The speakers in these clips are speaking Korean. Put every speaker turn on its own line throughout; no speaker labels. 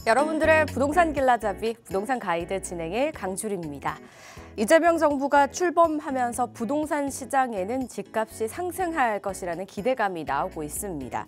여러분들의 부동산 길라잡이 부동산 가이드 진행일 강주리입니다. 이재명 정부가 출범하면서 부동산 시장에는 집값이 상승할 것이라는 기대감이 나오고 있습니다.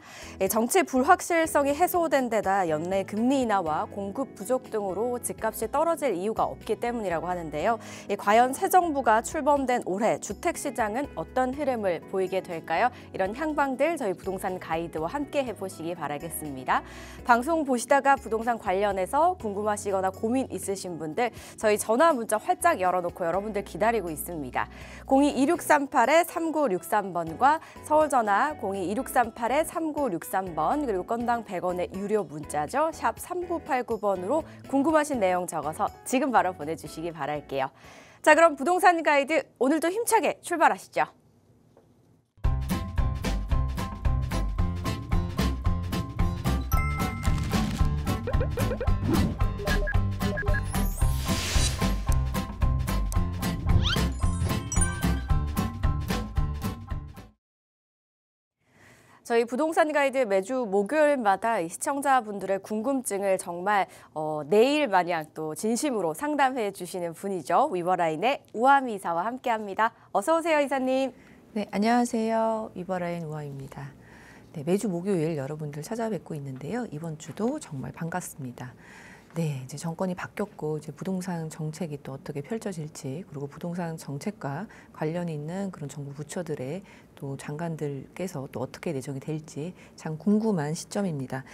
정치 불확실성이 해소된 데다 연내 금리 인하와 공급 부족 등으로 집값이 떨어질 이유가 없기 때문이라고 하는데요. 과연 새 정부가 출범된 올해 주택 시장은 어떤 흐름을 보이게 될까요? 이런 향방들 저희 부동산 가이드와 함께 해보시기 바라겠습니다. 방송 보시다가 부동산 관련해서 궁금하시거나 고민 있으신 분들 저희 전화 문자 활짝 열어놓고 여러분들 기다리고 있습니다. 02-2638-3963번과 서울전화 02-2638-3963번 그리고 건당 100원의 유료 문자죠. 샵 3989번으로 궁금하신 내용 적어서 지금 바로 보내주시기 바랄게요. 자, 그럼 부동산 가이드 오늘도 힘차게 출발하시죠. 저희 부동산 가이드 매주 목요일마다 시청자분들의 궁금증을 정말 내일 마냥 또 진심으로 상담해 주시는 분이죠. 위버라인의 우아미 이사와 함께합니다. 어서 오세요, 이사님.
네, 안녕하세요. 위버라인 우아입니다. 네, 매주 목요일 여러분들 찾아뵙고 있는데요. 이번 주도 정말 반갑습니다. 네, 이제 정권이 바뀌었고 이제 부동산 정책이 또 어떻게 펼쳐질지 그리고 부동산 정책과 관련이 있는 그런 정부 부처들의 또 장관들께서 또 어떻게 내정이 될지 참 궁금한 시점입니다.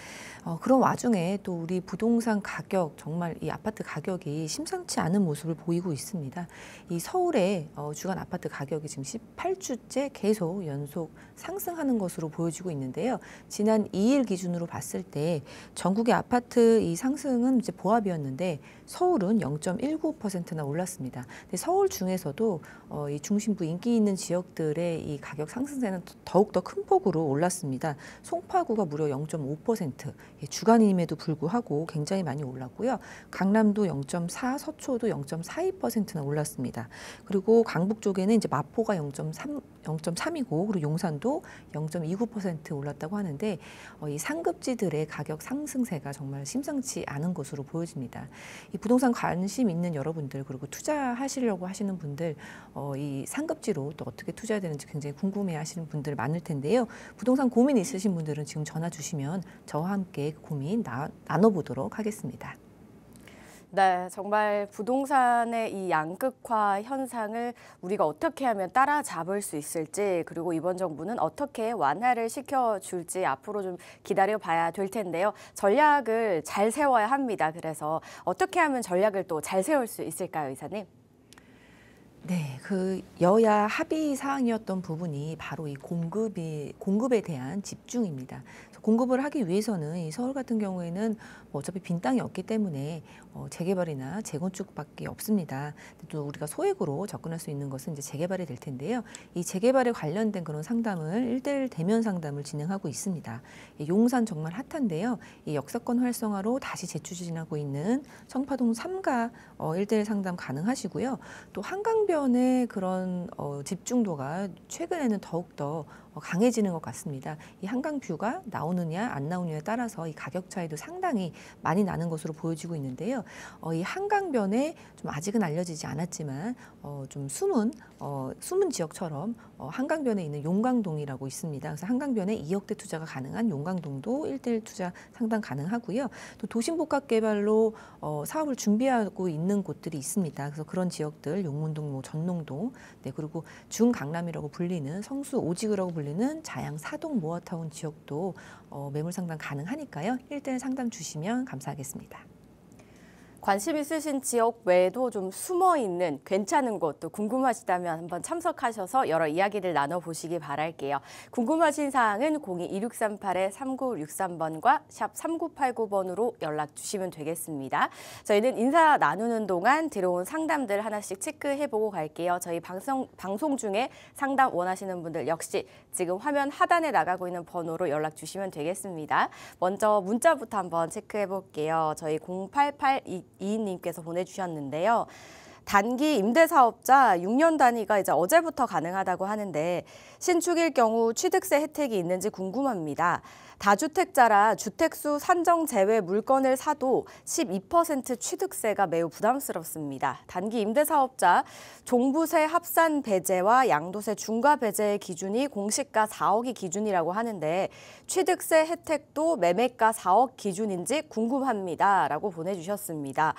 그런 와중에 또 우리 부동산 가격 정말 이 아파트 가격이 심상치 않은 모습을 보이고 있습니다. 이 서울의 주간 아파트 가격이 지금 18주째 계속 연속 상승하는 것으로 보여지고 있는데요. 지난 2일 기준으로 봤을 때 전국의 아파트 이 상승은 이제 보합이었는데 서울은 0.19%나 올랐습니다. 근데 서울 중에서도 이 중심부 인기 있는 지역들의 이 가격 상승세는 더욱더 큰 폭으로 올랐습니다. 송파구가 무려 0.5%, 주간임에도 불구하고 굉장히 많이 올랐고요. 강남도 0.4, 서초도 0.42%나 올랐습니다. 그리고 강북 쪽에는 이제 마포가 0.3이고 그리고 용산도 0.29% 올랐다고 하는데 이 상급지들의 가격 상승세가 정말 심상치 않은 것으로 보여집니다. 이 부동산 관심 있는 여러분들 그리고 투자하시려고 하시는 분들 이 상급지로 또 어떻게 투자해야 되는지 굉장히 궁금해하시는 분들 많을 텐데요. 부동산 고민 있으신 분들은 지금 전화 주시면 저와 함께 그 고민 나눠보도록 하겠습니다.
네, 정말 부동산의 이 양극화 현상을 우리가 어떻게 하면 따라잡을 수 있을지 그리고 이번 정부는 어떻게 완화를 시켜줄지 앞으로 좀 기다려봐야 될 텐데요. 전략을 잘 세워야 합니다. 그래서 어떻게 하면 전략을 또 잘 세울 수 있을까요, 이사님?
네, 그 여야 합의 사항이었던 부분이 바로 이 공급에 대한 집중입니다. 그래서 공급을 하기 위해서는 이 서울 같은 경우에는 어차피 빈 땅이 없기 때문에 재개발이나 재건축밖에 없습니다. 또 우리가 소액으로 접근할 수 있는 것은 이제 재개발이 될 텐데요. 이 재개발에 관련된 그런 상담을 1:1 대면 상담을 진행하고 있습니다. 용산 정말 핫한데요. 이 역사권 활성화로 다시 재추진하고 있는 청파동 3가 1:1 상담 가능하시고요. 또 한강변의 그런 집중도가 최근에는 더욱더 강해지는 것 같습니다. 이 한강뷰가 나오느냐 안 나오느냐에 따라서 이 가격 차이도 상당히 많이 나는 것으로 보여지고 있는데요. 이 한강변에 좀 아직은 알려지지 않았지만 좀 숨은 지역처럼 한강변에 있는 용강동이라고 있습니다. 그래서 한강변에 2억대 투자가 가능한 용강동도 1:1 투자 상담 가능하고요. 또 도심복합개발로 사업을 준비하고 있는 곳들이 있습니다. 그래서 그런 지역들 용문동, 전농동, 네, 그리고 중강남이라고 불리는 성수 오지구라고 불리는 자양 사동 모아타운 지역도 매물 상담 가능하니까요. 1:1 상담 주시면 감사하겠습니다.
관심 있으신 지역 외에도 좀 숨어있는 괜찮은 곳도 궁금하시다면 한번 참석하셔서 여러 이야기를 나눠보시기 바랄게요. 궁금하신 사항은 02-2638-3963번과 샵 3989번으로 연락 주시면 되겠습니다. 저희는 인사 나누는 동안 들어온 상담들 하나씩 체크해보고 갈게요. 저희 방송 중에 상담 원하시는 분들 역시 지금 화면 하단에 나가고 있는 번호로 연락 주시면 되겠습니다. 먼저 문자부터 한번 체크해볼게요. 저희 0882님께서 보내주셨는데요. 단기 임대사업자 6년 단위가 이제 어제부터 가능하다고 하는데 신축일 경우 취득세 혜택이 있는지 궁금합니다. 다주택자라 주택수 산정 제외 물건을 사도 12% 취득세가 매우 부담스럽습니다. 단기 임대사업자 종부세 합산 배제와 양도세 중과 배제의 기준이 공시가 4억이 기준이라고 하는데 취득세 혜택도 매매가 4억 기준인지 궁금합니다. 라고 보내주셨습니다.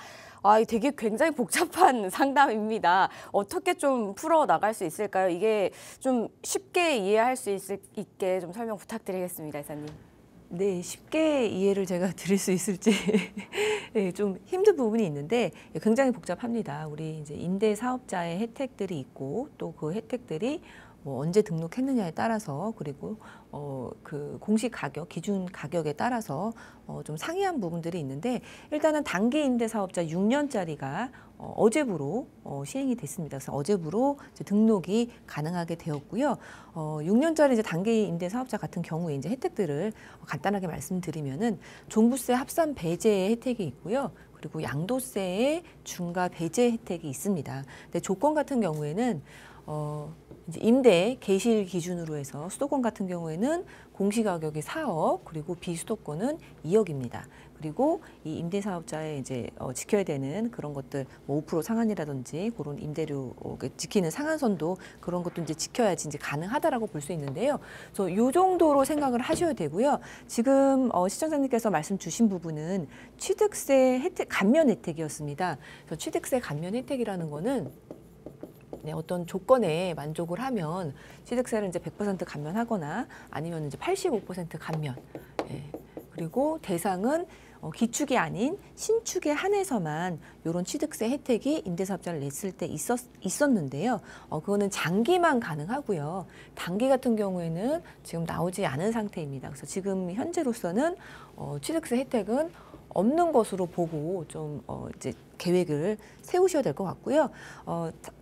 되게 굉장히 복잡한 상담입니다. 어떻게 좀 풀어 나갈 수 있을까요? 이게 좀 쉽게 이해할 수 있게 좀 설명 부탁드리겠습니다, 이사님.
네, 쉽게 이해를 제가 드릴 수 있을지 네, 좀 힘든 부분이 있는데 굉장히 복잡합니다. 우리 이제 임대 사업자의 혜택들이 있고 또 그 혜택들이 뭐 언제 등록했느냐에 따라서 그리고 그 공시 가격, 기준 가격에 따라서 좀 상이한 부분들이 있는데 일단은 단기 임대 사업자 6년짜리가 어제부로 시행이 됐습니다. 그래서 어제부로 이제 등록이 가능하게 되었고요. 6년짜리 이제 단기 임대 사업자 같은 경우에 이제 혜택들을 간단하게 말씀드리면은 종부세 합산 배제의 혜택이 있고요. 그리고 양도세의 중과 배제 혜택이 있습니다. 근데 조건 같은 경우에는 이제 임대 개시일 기준으로 해서 수도권 같은 경우에는 공시가격이 4억 그리고 비수도권은 2억입니다. 그리고 이 임대사업자의 이제 지켜야 되는 그런 것들 뭐 5% 상한이라든지 그런 임대료 지키는 상한선도 그런 것도 이제 지켜야지 이제 가능하다라고 볼 수 있는데요. 그래서 이 정도로 생각을 하셔야 되고요. 지금 시청자님께서 말씀 주신 부분은 취득세 혜택 감면 혜택이었습니다. 그래서 취득세 감면 혜택이라는 거는 네, 어떤 조건에 만족을 하면 취득세를 이제 100% 감면하거나 아니면 이제 85% 감면. 예. 그리고 대상은 기축이 아닌 신축에 한해서만 이런 취득세 혜택이 임대사업자를 냈을 때 있었는데요. 그거는 장기만 가능하고요. 단기 같은 경우에는 지금 나오지 않은 상태입니다. 그래서 지금 현재로서는 취득세 혜택은 없는 것으로 보고 좀 이제 계획을 세우셔야 될 것 같고요.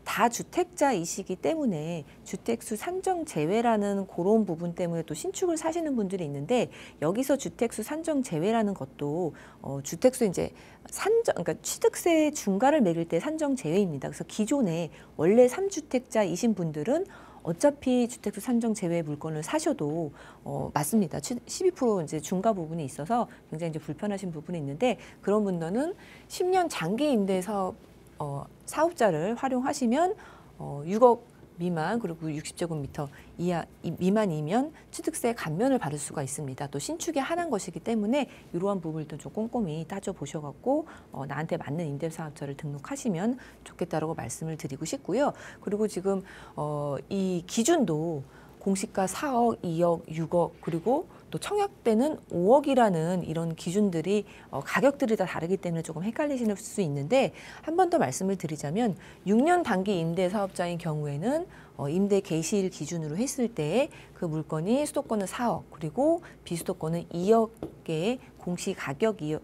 다주택자이시기 때문에 주택수 산정 제외라는 그런 부분 때문에 또 신축을 사시는 분들이 있는데 여기서 주택수 산정 제외라는 것도 주택수 이제 산정 그러니까 취득세 중과를 매길 때 산정 제외입니다. 그래서 기존에 원래 3주택자이신 분들은 어차피 주택수 산정 제외 물건을 사셔도 맞습니다. 12% 이제 중과 부분이 있어서 굉장히 이제 불편하신 부분이 있는데 그런 분들은 10년 장기 임대 사업자를 활용하시면 6억 미만 그리고 60제곱미터 이하 미만이면 취득세 감면을 받을 수가 있습니다. 또 신축에 한한 것이기 때문에 이러한 부분도 좀 꼼꼼히 따져보셔갖고 나한테 맞는 임대사업자를 등록하시면 좋겠다라고 말씀을 드리고 싶고요. 그리고 지금 이 기준도 공시가 4억, 2억, 6억 그리고 또 청약대는 5억이라는 이런 기준들이 가격들이 다 다르기 때문에 조금 헷갈리실 수 있는데 한 번 더 말씀을 드리자면 6년 단기 임대 사업자인 경우에는 임대 개시일 기준으로 했을 때 그 물건이 수도권은 4억 그리고 비수도권은 2억의 공시 가격이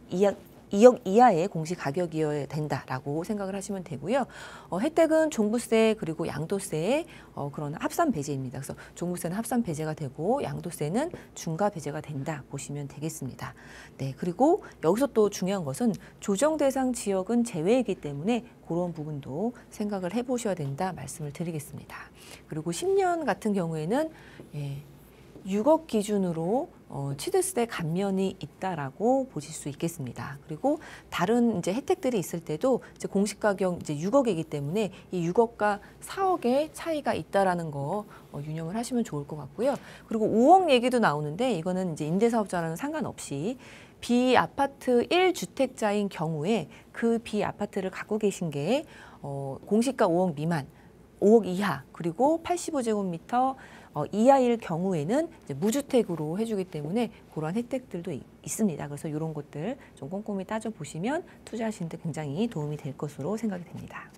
2억 이하의 공시 가격이어야 된다라고 생각을 하시면 되고요. 혜택은 종부세 그리고 양도세의 그런 합산 배제입니다. 그래서 종부세는 합산 배제가 되고 양도세는 중과 배제가 된다 보시면 되겠습니다. 네, 그리고 여기서 또 중요한 것은 조정 대상 지역은 제외이기 때문에 그런 부분도 생각을 해보셔야 된다 말씀을 드리겠습니다. 그리고 10년 같은 경우에는 6억 기준으로 취득세 감면이 있다라고 보실 수 있겠습니다. 그리고 다른 이제 혜택들이 있을 때도 이제 공시가격 이제 6억이기 때문에 이 6억과 4억의 차이가 있다라는 거 유념을 하시면 좋을 것 같고요. 그리고 5억 얘기도 나오는데 이거는 이제 임대사업자랑은 상관없이 비아파트 1주택자인 경우에 그 비아파트를 갖고 계신 게 공시가 5억 미만, 5억 이하 그리고 85제곱미터 이하일 경우에는 이제 무주택으로 해주기 때문에 그러한 혜택들도 있습니다. 그래서 이런 것들 좀 꼼꼼히 따져보시면 투자하시는 데 굉장히 도움이 될 것으로 생각이 됩니다.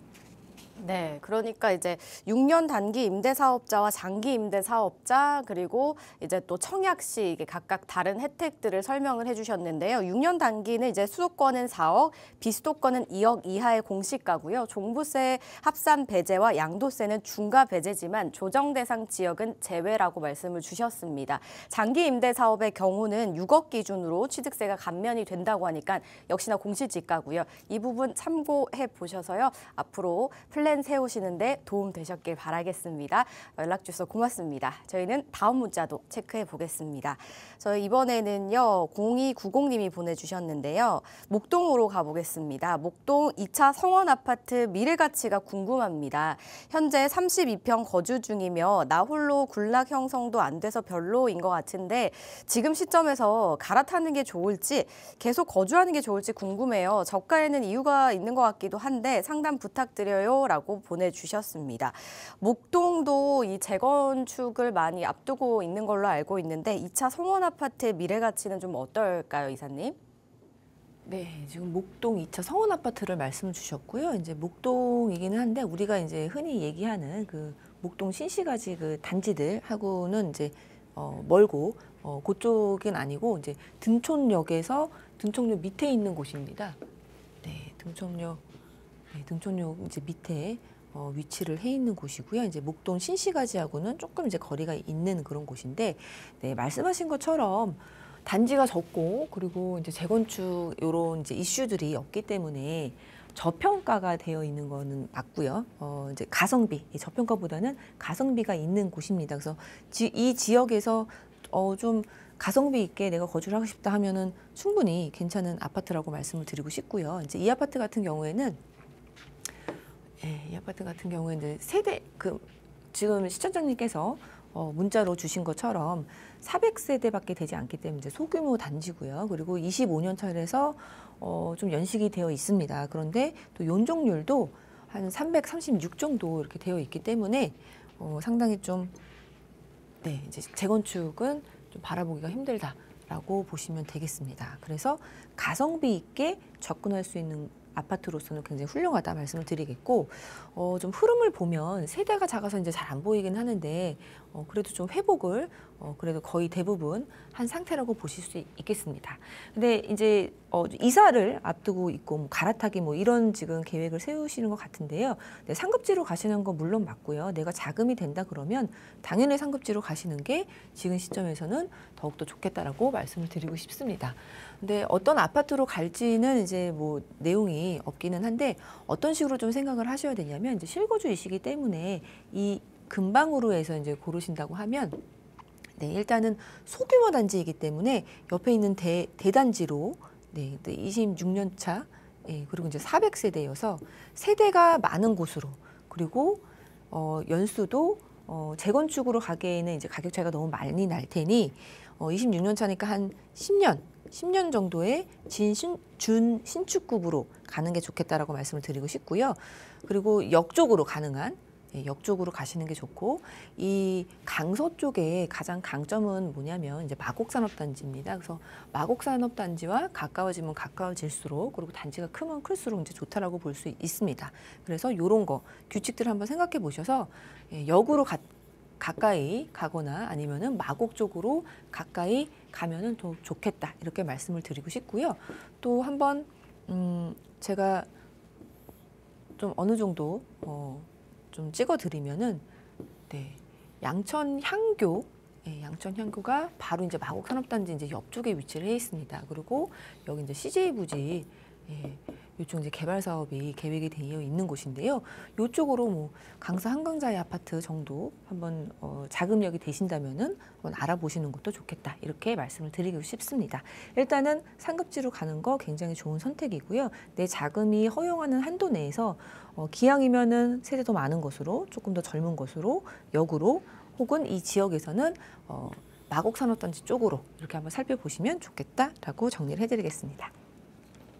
네, 그러니까 이제 6년 단기 임대사업자와 장기 임대사업자 그리고 이제 또 청약 시 이게 각각 다른 혜택들을 설명을 해주셨는데요. 6년 단기는 이제 수도권은 4억, 비수도권은 2억 이하의 공시가고요. 종부세 합산 배제와 양도세는 중과 배제지만 조정 대상 지역은 제외라고 말씀을 주셨습니다. 장기 임대사업의 경우는 6억 기준으로 취득세가 감면이 된다고 하니까 역시나 공시지가고요. 이 부분 참고해 보셔서요. 앞으로 플랜 플랜 세우시는데 도움 되셨길 바라겠습니다. 연락 주셔서 고맙습니다. 저희는 다음 문자도 체크해 보겠습니다. 저희 이번에는요 0290님이 보내주셨는데요. 목동으로 가보겠습니다. 목동 2차 성원 아파트 미래 가치가 궁금합니다. 현재 32평 거주 중이며 나 홀로 군락 형성도 안 돼서 별로인 것 같은데 지금 시점에서 갈아타는 게 좋을지 계속 거주하는 게 좋을지 궁금해요. 저가에는 이유가 있는 것 같기도 한데 상담 부탁드려요 라고 보내주셨습니다. 목동도 이 재건축을 많이 앞두고 있는 걸로 알고 있는데 2차 성원 아파트의 미래 가치는 좀 어떨까요, 이사님?
네, 지금 목동 2차 성원 아파트를 말씀을 주셨고요. 이제 목동이기는 한데 우리가 이제 흔히 얘기하는 그 목동 신시가지 그 단지들하고는 이제 멀고 그쪽은 아니고 이제 등촌역에서 등촌역 밑에 있는 곳입니다. 네, 등촌역 이제 밑에 위치를 해 있는 곳이고요. 이제 목동 신시가지하고는 조금 이제 거리가 있는 그런 곳인데, 네, 말씀하신 것처럼 단지가 적고 그리고 이제 재건축 이런 이제 이슈들이 없기 때문에 저평가가 되어 있는 거는 맞고요. 이제 가성비, 저평가보다는 가성비가 있는 곳입니다. 그래서 이 지역에서 좀 가성비 있게 내가 거주를 하고 싶다 하면은 충분히 괜찮은 아파트라고 말씀을 드리고 싶고요. 이제 이 아파트 같은 경우에는 이제 세대 지금 시청자님께서 문자로 주신 것처럼 400세대밖에 되지 않기 때문에 이제 소규모 단지고요. 그리고 25년 차례에서 좀 연식이 되어 있습니다. 그런데 또 연종률도 한 336 정도 이렇게 되어 있기 때문에 상당히 좀 이제 재건축은 좀 바라보기가 힘들다라고 보시면 되겠습니다. 그래서 가성비 있게 접근할 수 있는 아파트로서는 굉장히 훌륭하다 말씀을 드리겠고, 좀 흐름을 보면 세대가 작아서 이제 잘 안 보이긴 하는데 그래도 좀 회복을 그래도 거의 대부분 한 상태라고 보실 수 있겠습니다. 근데 이제 이사를 앞두고 있고 뭐 갈아타기 뭐 이런 지금 계획을 세우시는 것 같은데요. 네, 상급지로 가시는 건 물론 맞고요. 내가 자금이 된다 그러면 당연히 상급지로 가시는 게 지금 시점에서는 더욱더 좋겠다라고 말씀을 드리고 싶습니다. 근데 어떤 아파트로 갈지는 이제 뭐 내용이 없기는 한데 어떤 식으로 좀 생각을 하셔야 되냐면 이제 실거주이시기 때문에 이 근방으로 해서 이제 고르신다고 하면 네, 일단은 소규모 단지이기 때문에 옆에 있는 대단지로 26년 차 그리고 이제 400세대여서 세대가 많은 곳으로 그리고 연수도 재건축으로 가기에는 이제 가격 차이가 너무 많이 날 테니 26년 차니까 한 10년 정도의 준 신축급으로 가는 게 좋겠다라고 말씀을 드리고 싶고요. 그리고 역 쪽으로 가능한 역 쪽으로 가시는 게 좋고, 이 강서 쪽에 가장 강점은 뭐냐면 이제 마곡산업단지입니다. 그래서 마곡산업단지와 가까워지면 가까워질수록 그리고 단지가 크면 클수록 이제 좋다라고 볼 수 있습니다. 그래서 이런 거 규칙들을 한번 생각해 보셔서 역으로 가까이 가거나 아니면은 마곡 쪽으로 가까이 가면은 더 좋겠다 이렇게 말씀을 드리고 싶고요. 또 한번 제가 좀 어느 정도 좀 찍어드리면은 양천향교, 양천향교가 바로 이제 마곡산업단지 이제 옆쪽에 위치를 해 있습니다. 그리고 여기 이제 CJ 부지 이쪽 이제 개발 사업이 계획이 되어 있는 곳인데요. 이쪽으로 뭐 강서 한강자의 아파트 정도 한번 자금력이 되신다면은 한번 알아보시는 것도 좋겠다 이렇게 말씀을 드리고 싶습니다. 일단은 상급지로 가는 거 굉장히 좋은 선택이고요. 내 자금이 허용하는 한도 내에서 기왕이면은 세대 더 많은 것으로 조금 더 젊은 것으로 역으로 혹은 이 지역에서는 마곡산업단지 쪽으로 이렇게 한번 살펴보시면 좋겠다라고 정리를 해드리겠습니다.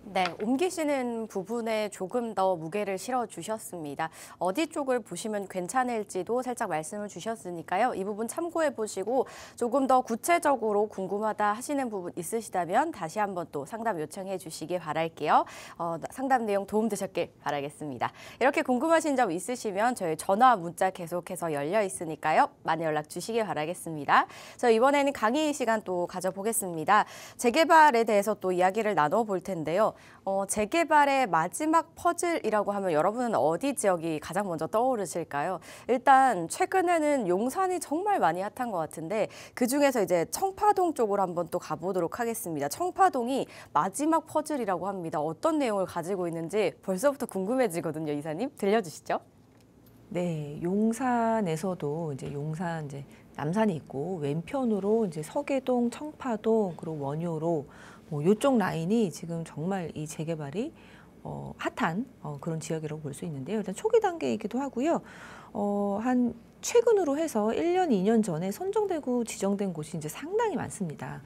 네, 옮기시는 부분에 조금 더 무게를 실어 주셨습니다. 어디 쪽을 보시면 괜찮을지도 살짝 말씀을 주셨으니까요. 이 부분 참고해 보시고 조금 더 구체적으로 궁금하다 하시는 부분 있으시다면 다시 한번 또 상담 요청해 주시기 바랄게요. 상담 내용 도움되셨길 바라겠습니다. 이렇게 궁금하신 점 있으시면 저희 전화, 문자 계속해서 열려 있으니까요. 많이 연락 주시기 바라겠습니다. 저 이번에는 강의 시간 또 가져보겠습니다. 재개발에 대해서 또 이야기를 나눠볼 텐데요. 재개발의 마지막 퍼즐이라고 하면 여러분은 어디 지역이 가장 먼저 떠오르실까요? 일단 최근에는 용산이 정말 많이 핫한 것 같은데 그중에서 이제 청파동 쪽으로 한번 또 가보도록 하겠습니다. 청파동이 마지막 퍼즐이라고 합니다. 어떤 내용을 가지고 있는지 벌써부터 궁금해지거든요, 이사님. 들려주시죠.
네, 용산에서도 이제 용산 이제 남산이 있고 왼편으로 이제 서계동, 청파동 그리고 원효로 뭐 요쪽 라인이 지금 정말 이 재개발이 핫한 그런 지역이라고 볼 수 있는데요. 일단 초기 단계이기도 하고요. 한 최근으로 해서 1년, 2년 전에 선정되고 지정된 곳이 이제 상당히 많습니다.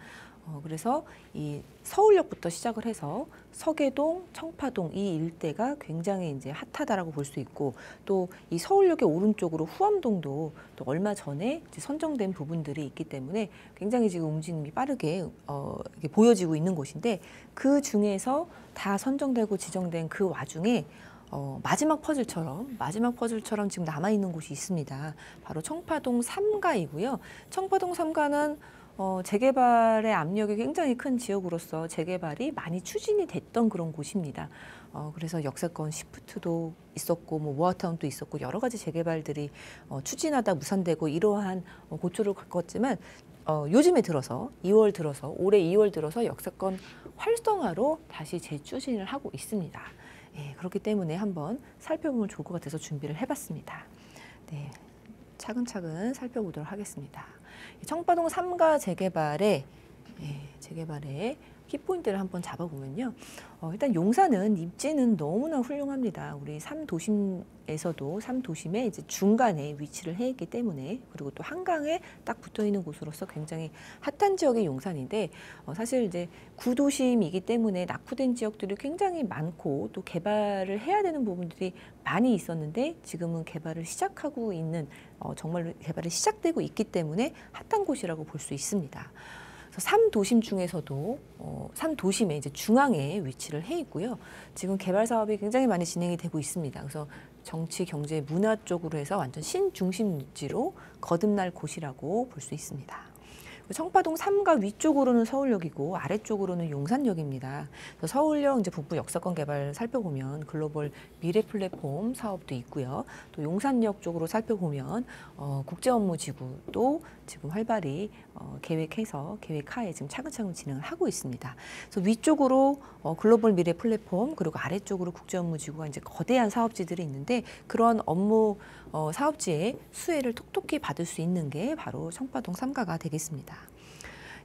그래서 이 서울역부터 시작을 해서 서계동, 청파동 이 일대가 굉장히 이제 핫하다라고 볼 수 있고 또 이 서울역의 오른쪽으로 후암동도 또 얼마 전에 이제 선정된 부분들이 있기 때문에 굉장히 지금 움직임이 빠르게 이렇게 보여지고 있는 곳인데 그 중에서 다 선정되고 지정된 그 와중에 마지막 퍼즐처럼 지금 남아 있는 곳이 있습니다. 바로 청파동 3가이고요. 청파동 3가는 재개발의 압력이 굉장히 큰 지역으로서 재개발이 많이 추진이 됐던 그런 곳입니다. 그래서 역세권 시프트도 있었고 뭐 모아타운도 있었고 여러 가지 재개발들이 추진하다 무산되고 이러한 고초를 겪었지만 요즘에 들어서 올해 2월 들어서 역세권 활성화로 다시 재추진을 하고 있습니다. 예, 그렇기 때문에 한번 살펴보면 좋을 것 같아서 준비를 해봤습니다. 네, 차근차근 살펴보도록 하겠습니다. 청파동 3가 재개발의 키포인트를 한번 잡아보면요. 일단 용산은 입지는 너무나 훌륭합니다. 우리 3도심에서도 3도심의 이제 중간에 위치를 해 있기 때문에 그리고 또 한강에 딱 붙어 있는 곳으로서 굉장히 핫한 지역이 용산인데 사실 이제 구도심이기 때문에 낙후된 지역들이 굉장히 많고 또 개발을 해야 되는 부분들이 많이 있었는데 지금은 개발을 시작하고 있는 정말로 개발이 시작되고 있기 때문에 핫한 곳이라고 볼 수 있습니다. 3도심 중에서도 3도심의 이제 중앙에 위치를 해 있고요. 지금 개발 사업이 굉장히 많이 진행이 되고 있습니다. 그래서 정치, 경제, 문화 쪽으로 해서 완전 신중심지로 거듭날 곳이라고 볼 수 있습니다. 청파동 3가 위쪽으로는 서울역이고 아래쪽으로는 용산역입니다. 서울역 이제 북부 역사권 개발 살펴보면 글로벌 미래 플랫폼 사업도 있고요. 또 용산역 쪽으로 살펴보면 국제업무지구도 지금 활발히 계획하에 지금 차근차근 진행을 하고 있습니다. 그래서 위쪽으로 글로벌 미래 플랫폼 그리고 아래쪽으로 국제업무지구가 이제 거대한 사업지들이 있는데 그런 업무 사업지의 수혜를 톡톡히 받을 수 있는 게 바로 청파동 3가가 되겠습니다.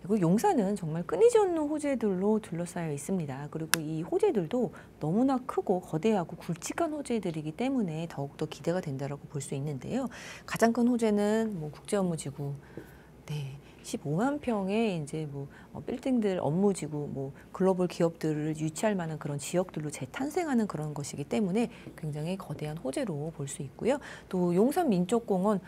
그리고 용산은 정말 끊이지 않는 호재들로 둘러싸여 있습니다. 그리고 이 호재들도 너무나 크고 거대하고 굵직한 호재들이기 때문에 더욱더 기대가 된다고 볼 수 있는데요. 가장 큰 호재는 뭐 국제업무지구, 15만 평의 이제 뭐 빌딩들, 업무지구, 뭐 글로벌 기업들을 유치할 만한 그런 지역들로 재탄생하는 그런 것이기 때문에 굉장히 거대한 호재로 볼 수 있고요. 또 용산 민족공원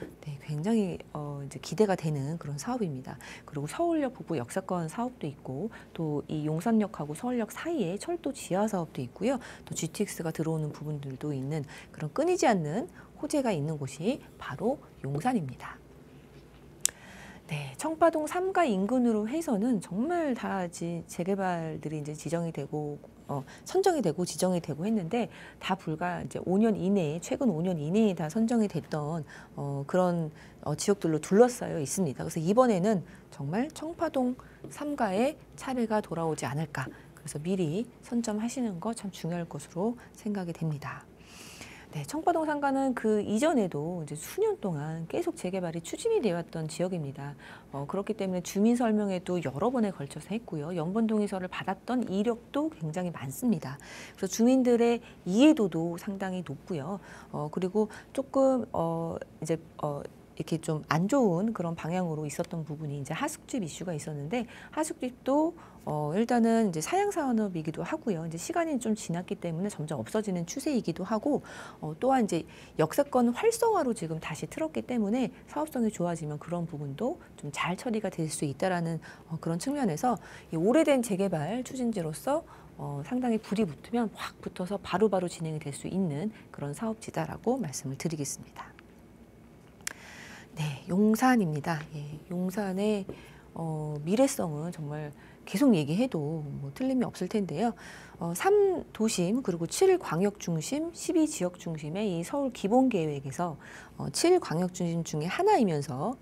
굉장히 이제 기대가 되는 그런 사업입니다. 그리고 서울역 북부 역사권 사업도 있고 또 이 용산역하고 서울역 사이에 철도 지하 사업도 있고요. 또 GTX가 들어오는 부분들도 있는 그런 끊이지 않는 호재가 있는 곳이 바로 용산입니다. 네, 청파동 3가 인근으로 해서는 정말 다 재개발들이 이제 지정이 되고 선정이 되고 지정이 되고 했는데 다 불과 이제 5년 이내에 최근 5년 이내에 다 선정이 됐던 그런 지역들로 둘러싸여 있습니다. 그래서 이번에는 정말 청파동 3가의 차례가 돌아오지 않을까. 그래서 미리 선점하시는 거 참 중요할 것으로 생각이 됩니다. 네, 청파동 3가는 그 이전에도 이제 수년 동안 계속 재개발이 추진이 되어 왔던 지역입니다. 그렇기 때문에 주민 설명회도 여러 번에 걸쳐서 했고요. 영번 동의서를 받았던 이력도 굉장히 많습니다. 그래서 주민들의 이해도도 상당히 높고요. 그리고 조금 이렇게 좀 안 좋은 그런 방향으로 있었던 부분이 이제 하숙집 이슈가 있었는데 하숙집도 일단은 이제 사양 산업이기도 하고요. 이제 시간이 좀 지났기 때문에 점점 없어지는 추세이기도 하고 또한 이제 역세권 활성화로 지금 다시 틀었기 때문에 사업성이 좋아지면 그런 부분도 좀 잘 처리가 될 수 있다라는 그런 측면에서 이 오래된 재개발 추진지로서 상당히 불이 붙으면 확 붙어서 바로바로 진행이 될 수 있는 그런 사업지다라고 말씀을 드리겠습니다. 네, 용산입니다. 예, 용산의 미래성은 정말 계속 얘기해도 뭐 틀림이 없을 텐데요. 3도심 그리고 7광역중심, 12지역중심의 이 서울 기본계획에서 7광역중심 중에 하나이면서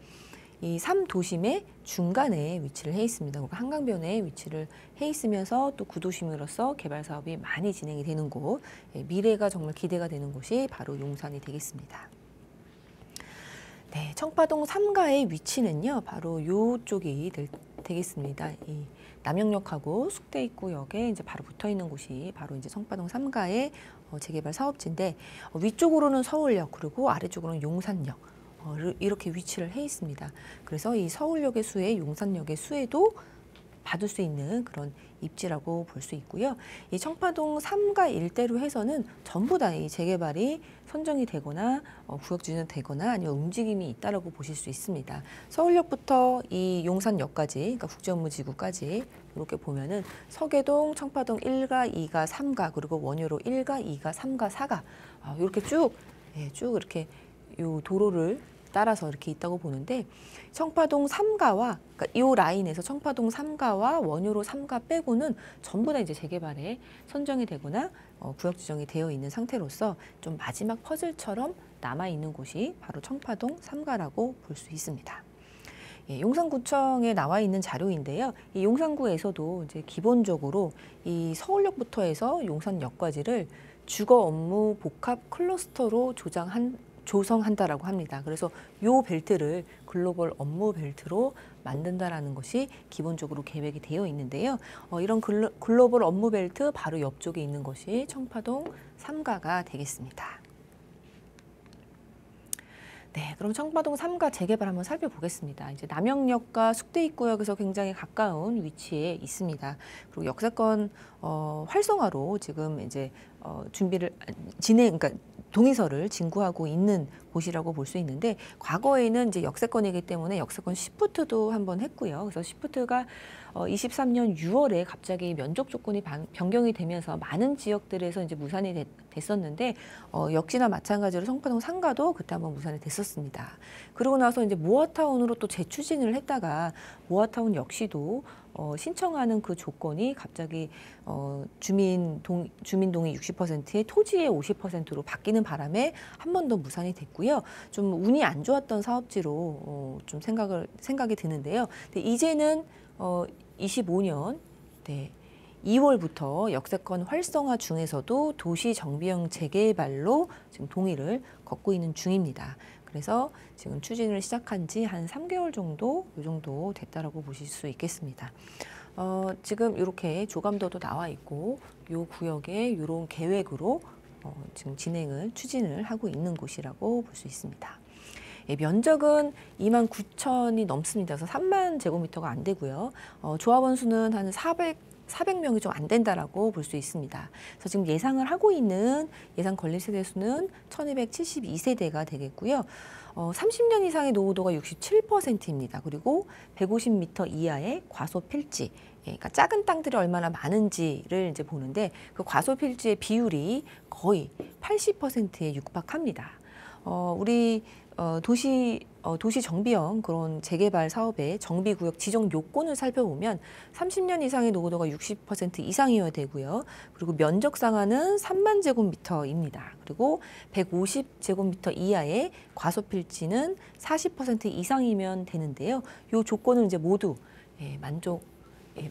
이 3도심의 중간에 위치를 해 있습니다. 한강변에 위치를 해 있으면서 또 구도심으로서 개발 사업이 많이 진행이 되는 곳, 미래가 정말 기대가 되는 곳이 바로 용산이 되겠습니다. 네, 청파동 3가의 위치는요, 바로 요쪽이 되겠습니다. 이 남영역하고 숙대입구역에 이제 바로 붙어 있는 곳이 바로 이제 청파동 3가의 재개발 사업지인데, 위쪽으로는 서울역, 그리고 아래쪽으로는 용산역, 이렇게 위치를 해 있습니다. 그래서 이 서울역의 수에 용산역의 수에도 받을 수 있는 그런 입지라고 볼 수 있고요. 이 청파동 3가 일대로 해서는 전부 다 이 재개발이 선정이 되거나 구역 지정이 되거나 아니면 움직임이 있다라고 보실 수 있습니다. 서울역부터 이 용산역까지, 그러니까 국제업무지구까지 이렇게 보면은 서계동, 청파동 1가, 2가, 3가, 그리고 원효로 1가, 2가, 3가, 4가 이렇게 쭉 이렇게 요 도로를 따라서 이렇게 있다고 보는데, 청파동 3가와 그러니까 이 라인에서 청파동 3가와 원효로 3가 빼고는 전부 다 이제 재개발에 선정이 되거나 구역 지정이 되어 있는 상태로서 좀 마지막 퍼즐처럼 남아 있는 곳이 바로 청파동 3가라고 볼 수 있습니다. 예, 용산구청에 나와 있는 자료인데요. 이 용산구에서도 이제 기본적으로 이 서울역부터 해서 용산역까지를 주거 업무 복합 클러스터로 조성한다라고 합니다. 그래서 요 벨트를 글로벌 업무 벨트로 만든다라는 것이 기본적으로 계획이 되어 있는데요. 이런 글로벌 업무 벨트 바로 옆쪽에 있는 것이 청파동 3가가 되겠습니다. 네, 그럼 청파동 3가 재개발 한번 살펴보겠습니다. 이제 남영역과 숙대입구역에서 굉장히 가까운 위치에 있습니다. 그리고 역세권 활성화로 지금 이제 그러니까 동의서를 진구하고 있는 곳이라고 볼 수 있는데, 과거에는 이제 역세권이기 때문에 역세권 시프트도 한번 했고요. 그래서 시프트가 23년 6월에 갑자기 면적 조건이 변경이 되면서 많은 지역들에서 이제 무산이 됐었는데, 역시나 마찬가지로 청파동 3가도 그때 한번 무산이 됐었습니다. 그러고 나서 이제 모아타운으로 또 재추진을 했다가 모아타운 역시도 신청하는 그 조건이 갑자기 주민동의 60%에 토지의 50%로 바뀌는 바람에 한 번 더 무산이 됐고요. 좀 운이 안 좋았던 사업지로 좀 생각이 드는데요. 근데 이제는 25년 2월부터 역세권 활성화 중에서도 도시 정비형 재개발로 지금 동의를 걷고 있는 중입니다. 그래서 지금 추진을 시작한 지 한 3개월 정도, 이 정도 됐다라고 보실 수 있겠습니다. 지금 이렇게 조감도도 나와 있고, 요 구역에 이런 계획으로 지금 추진을 하고 있는 곳이라고 볼 수 있습니다. 예, 면적은 29,000이 넘습니다. 그래서 3만 제곱미터가 안 되고요. 조합원 수는 한 400명이 좀 안 된다라고 볼 수 있습니다. 그래서 지금 예상을 하고 있는 예상 건립 세대 수는 1272세대가 되겠고요. 30년 이상의 노후도가 67%입니다. 그리고 150m 이하의 과소 필지, 그러니까 작은 땅들이 얼마나 많은지를 이제 보는데, 그 과소 필지의 비율이 거의 80%에 육박합니다. 우리 도시 정비형 그런 재개발 사업의 정비구역 지정 요건을 살펴보면 30년 이상의 노후도가 60% 이상이어야 되고요. 그리고 면적 상한은 3만 제곱미터입니다. 그리고 150제곱미터 이하의 과소 필지는 40% 이상이면 되는데요. 이 조건을 이제 모두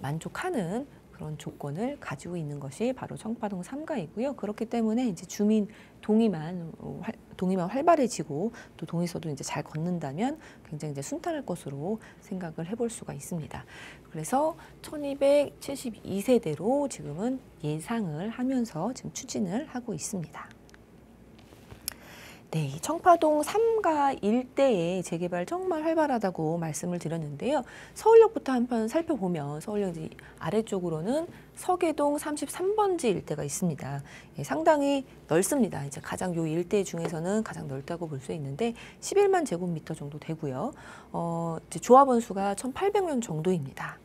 만족하는 그런 조건을 가지고 있는 것이 바로 청파동 3가이고요. 그렇기 때문에 이제 주민 동의만 활발해지고 또 동의서도 이제 잘 걷는다면 굉장히 이제 순탄할 것으로 생각을 해볼 수가 있습니다. 그래서 1272세대로 지금은 예상을 하면서 지금 추진을 하고 있습니다. 네, 청파동 3가 일대의 재개발 정말 활발하다고 말씀을 드렸는데요. 서울역부터 한번 살펴보면 서울역 아래쪽으로는 서계동 33번지 일대가 있습니다. 예, 상당히 넓습니다. 이제 가장 요 일대 중에서는 가장 넓다고 볼 수 있는데 11만 제곱미터 정도 되고요. 이제 조합원 수가 1,800명 정도입니다.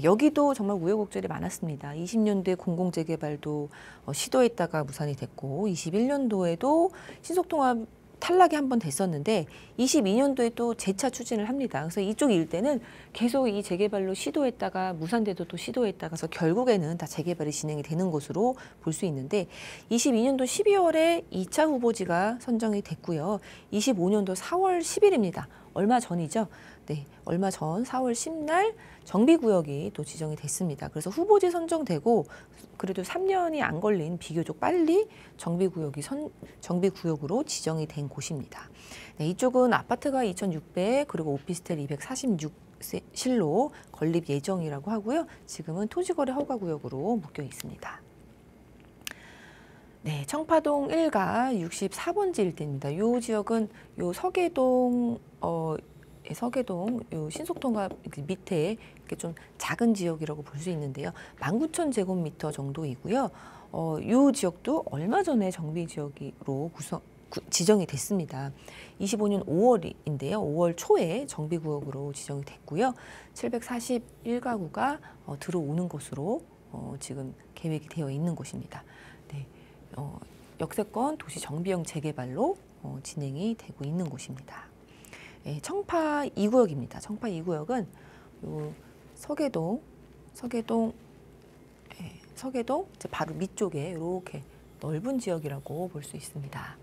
여기도 정말 우여곡절이 많았습니다. 20년도에 공공재개발도 시도했다가 무산이 됐고, 21년도에도 신속통합 탈락이 한 번 됐었는데 22년도에 또 재차 추진을 합니다. 그래서 이쪽 일대는 계속 이 재개발로 시도했다가 무산돼도 또 시도했다가 해서 결국에는 다 재개발이 진행이 되는 것으로 볼 수 있는데, 22년도 12월에 2차 후보지가 선정이 됐고요. 25년도 4월 10일입니다. 얼마 전이죠. 네, 얼마 전 4월 10날 정비구역이 또 지정이 됐습니다. 그래서 후보지 선정되고 그래도 3년이 안 걸린 비교적 빨리 정비구역으로 지정이 된 곳입니다. 네, 이쪽은 아파트가 2,600 그리고 오피스텔 246 실로 건립 예정이라고 하고요. 지금은 토지거래 허가구역으로 묶여 있습니다. 네, 청파동 1가 64번지 일대입니다. 이 지역은 요 서계동 서계동 요 신속통합 밑에 이렇게 좀 작은 지역이라고 볼 수 있는데요. 19,000제곱미터 정도이고요. 이 지역도 얼마 전에 정비 지역으로 지정이 됐습니다. 25년 5월인데요. 5월 초에 정비구역으로 지정이 됐고요. 741가구가 들어오는 것으로 지금 계획이 되어 있는 곳입니다. 네, 역세권 도시 정비형 재개발로 진행이 되고 있는 곳입니다. 네, 청파 2구역입니다. 청파 2구역은 요 서계동 이제 바로 밑쪽에 이렇게 넓은 지역이라고 볼 수 있습니다.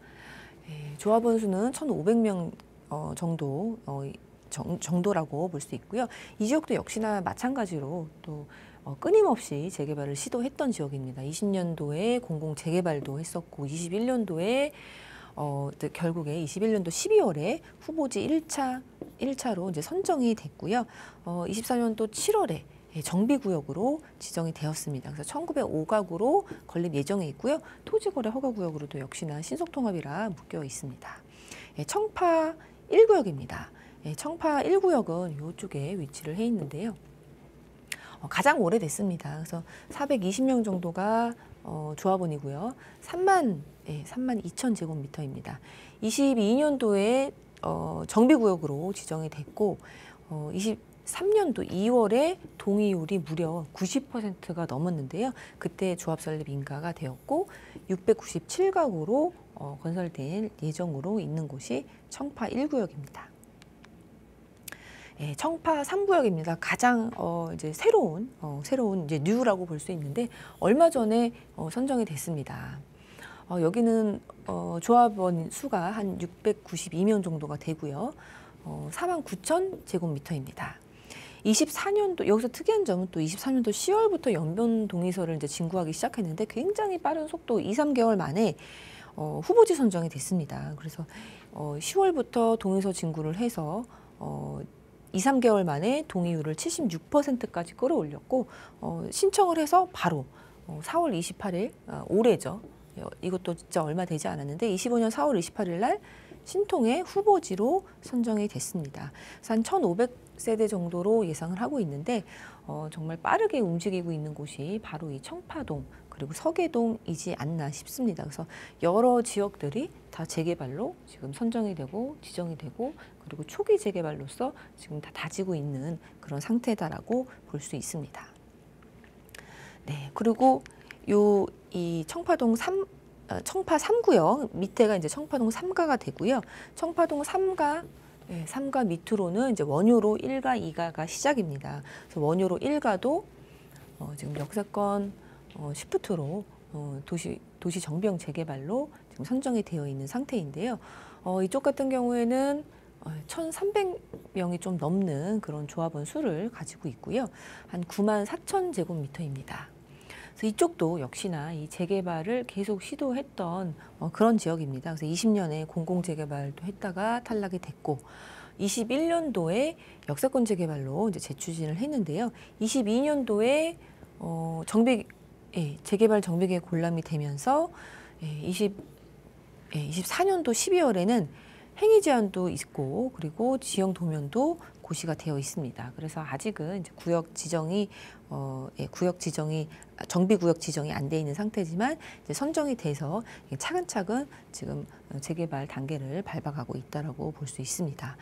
조합원 수는 1,500명 정도라고 볼 수 있고요. 이 지역도 역시나 마찬가지로 또 끊임없이 재개발을 시도했던 지역입니다. 20년도에 공공 재개발도 했었고 21년도에 결국에 21년도 12월에 후보지 1차로 이제 선정이 됐고요. 24년도 7월에 정비구역으로 지정이 되었습니다. 그래서 1,905가구로 건립 예정에 있고요. 토지거래 허가구역으로도 역시나 신속통합이라 묶여 있습니다. 청파 1구역입니다. 청파 1구역은 이쪽에 위치를 해 있는데요. 가장 오래됐습니다. 그래서 420명 정도가 조합원이고요. 3만 2,000제곱미터입니다. 22년도에 정비구역으로 지정이 됐고 23년도 2월에 동의율이 무려 90%가 넘었는데요. 그때 조합 설립 인가가 되었고 697가구로 건설될 예정으로 있는 곳이 청파 1구역입니다. 청파 3구역입니다. 가장 이제 새로운 이제 뉴라고 볼 수 있는데 얼마 전에 선정이 됐습니다. 여기는 조합원 수가 한 692명 정도가 되고요. 49,000제곱미터입니다. 24년도 여기서 특이한 점은 또 24년도 10월부터 연변 동의서를 이제 진구하기 시작했는데 굉장히 빠른 속도 2~3개월 만에 후보지 선정이 됐습니다. 그래서 10월부터 동의서 진구를 해서 2~3개월 만에 동의율을 76%까지 끌어올렸고 신청을 해서 바로 4월 28일 올해죠. 이것도 진짜 얼마 되지 않았는데 25년 4월 28일 날 신통의 후보지로 선정이 됐습니다. 그래서 한 1,500세대 정도로 예상을 하고 있는데 정말 빠르게 움직이고 있는 곳이 바로 이 청파동 그리고 서계동이지 않나 싶습니다. 그래서 여러 지역들이 다 재개발로 지금 선정이 되고 지정이 되고 그리고 초기 재개발로서 지금 다 다지고 있는 그런 상태다라고 볼 수 있습니다. 네, 그리고 이 청파 3구역 밑에가 이제 청파동 3가가 되고요. 청파동 3가 밑으로는 이제 원효로 1가, 2가가 시작입니다. 그래서 원효로 1가도 지금 역세권 시프트로 도시 정비형 재개발로 지금 선정이 되어 있는 상태인데요. 이쪽 같은 경우에는 1,300명이 좀 넘는 그런 조합원 수를 가지고 있고요. 한 94,000제곱미터입니다. 그래서 이쪽도 역시나 이 재개발을 계속 시도했던 그런 지역입니다. 그래서 20년에 공공재개발도 했다가 탈락이 됐고 21년도에 역세권 재개발로 이제 재추진을 했는데요. 22년도에 재개발 정비계획 골람이 되면서 24년도 12월에는 행위 제한도 있고 그리고 지형 도면도 고시가 되어 있습니다. 그래서 아직은 이제 정비구역 지정이 안 돼 있는 상태지만 이제 선정이 돼서 차근차근 지금 재개발 단계를 밟아가고 있다라고 볼 수 있습니다.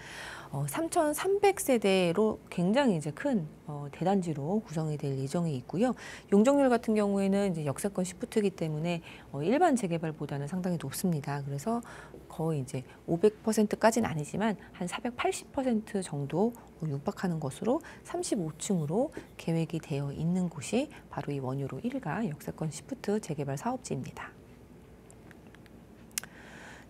3,300세대로 굉장히 이제 큰 대단지로 구성이 될 예정이 있고요. 용적률 같은 경우에는 이제 역세권 시프트이기 때문에 일반 재개발보다는 상당히 높습니다. 그래서 거의 이제 500%까지는 아니지만 한 480% 정도 육박하는 것으로 35층으로 계획이 되어 있는 곳이 바로 이 원효로 1가 역세권 시프트 재개발 사업지입니다.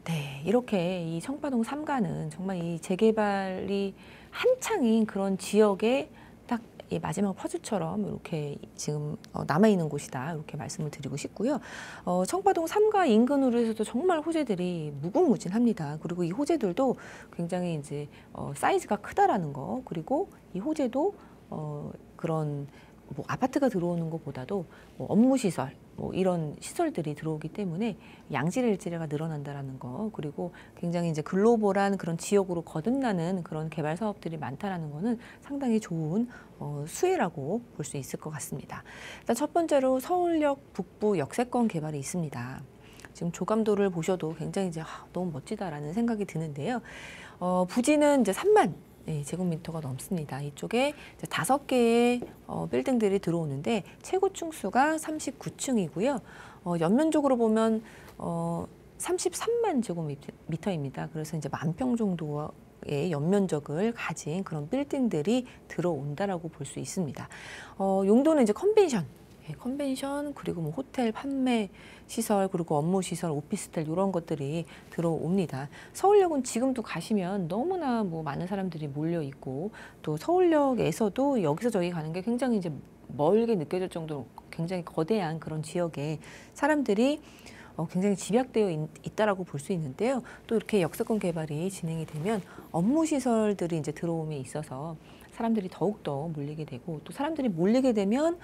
네, 이렇게 이 청파동 3가는 정말 이 재개발이 한창인 그런 지역에 딱 이 마지막 퍼즐처럼 이렇게 지금 남아있는 곳이다, 이렇게 말씀을 드리고 싶고요. 청파동 3가 인근으로 해서도 정말 호재들이 무궁무진합니다. 그리고 이 호재들도 굉장히 이제 사이즈가 크다라는 거, 그리고 이 호재도 그런 뭐 아파트가 들어오는 것보다도 뭐 업무시설, 뭐 이런 시설들이 들어오기 때문에 양질 일지가 늘어난다라는 거, 그리고 굉장히 이제 글로벌한 그런 지역으로 거듭나는 그런 개발 사업들이 많다라는 거는 상당히 좋은 수혜라고 볼 수 있을 것 같습니다. 일단 첫 번째로 서울역 북부 역세권 개발이 있습니다. 지금 조감도를 보셔도 굉장히 이제 너무 멋지다라는 생각이 드는데요. 부지는 이제 3만 제곱미터가 넘습니다. 이쪽에 5개의 빌딩들이 들어오는데 최고 층수가 39층이고요. 연면적으로 보면 33만 제곱미터입니다. 그래서 이제 10,000평 정도의 연면적을 가진 그런 빌딩들이 들어온다라고 볼 수 있습니다. 용도는 이제 컨벤션, 그리고 뭐 호텔, 판매 시설, 그리고 업무 시설, 오피스텔 이런 것들이 들어옵니다. 서울역은 지금도 가시면 너무나 뭐 많은 사람들이 몰려 있고, 또 서울역에서도 여기서 저기 가는 게 굉장히 이제 멀게 느껴질 정도로 굉장히 거대한 그런 지역에 사람들이 굉장히 집약되어 있다라고 볼 수 있는데요. 또 이렇게 역세권 개발이 진행이 되면 업무 시설들이 이제 들어옴에 있어서 사람들이 더욱더 몰리게 되고, 또 사람들이 몰리게 되면